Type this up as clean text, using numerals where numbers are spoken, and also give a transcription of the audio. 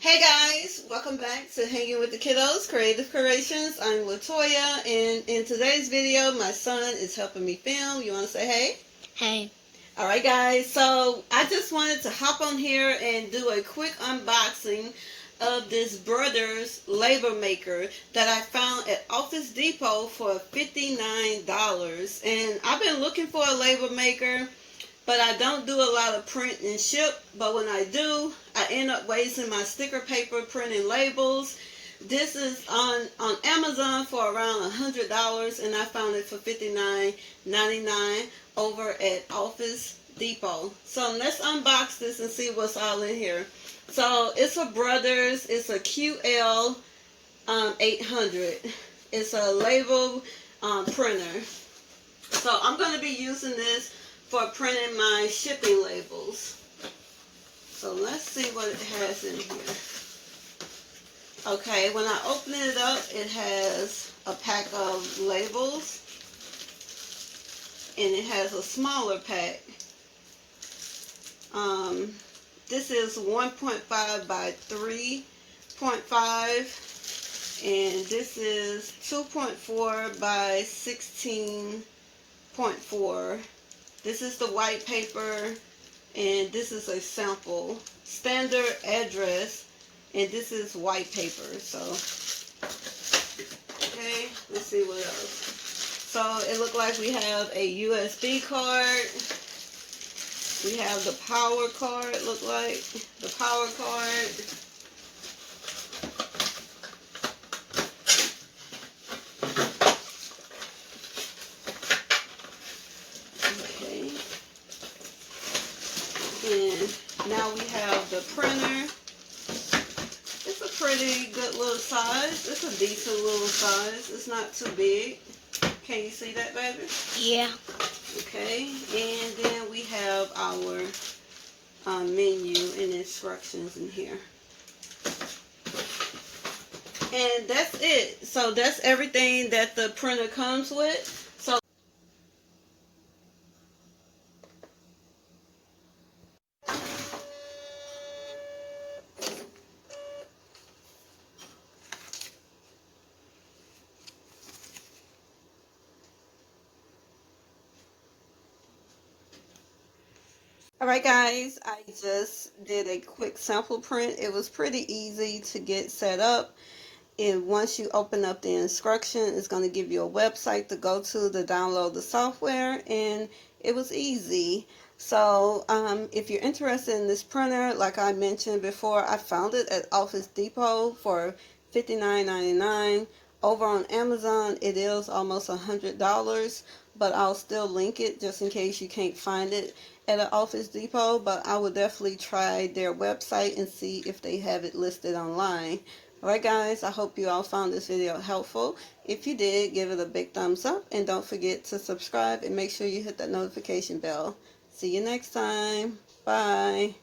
Hey guys, welcome back to Hanging with the Kiddos, Creative Creations. I'm Latoya, and in today's video, my son is helping me film. You want to say hey? Hey. Alright guys, so I just wanted to hop on here and do a quick unboxing of this Brothers label maker that I found at Office Depot for $59. And I've been looking for a label maker, but I don't do a lot of print and ship. But when I do, I end up wasting my sticker paper printing labels. This is on Amazon for around $100, and I found it for $59.99 over at Office Depot. So let's unbox this and see what's all in here. So it's a Brothers. It's a QL-800. It's a label printer. So I'm going to be using this for printing my shipping labels. So let's see what it has in here. Okay, when I open it up, it has a pack of labels, and it has a smaller pack. This is 1.5 by 3.5, and this is 2.4 by 16.4. This is the white paper, and this is a sample. Standard address, and this is white paper. So, okay, let's see what else. So, it looks like we have a USB card. We have the power card, look like. The power card. Okay. And now we have the printer. It's a pretty good little size. It's a decent little size. It's not too big. Can you see that, baby? Yeah. Okay. And then we have our menu and instructions in here. And that's it. So that's everything that the printer comes with. So alright guys, I just did a quick sample print. It was pretty easy to get set up. And once you open up the instruction, it's going to give you a website to go to download the software, and it was easy. So if you're interested in this printer, like I mentioned before, I found it at Office Depot for $59.99. Over on Amazon, it is almost $100, but I'll still link it just in case you can't find it at an Office Depot. But I would definitely try their website and see if they have it listed online. Alright guys, I hope you all found this video helpful. If you did, give it a big thumbs up, and don't forget to subscribe and make sure you hit that notification bell. See you next time. Bye.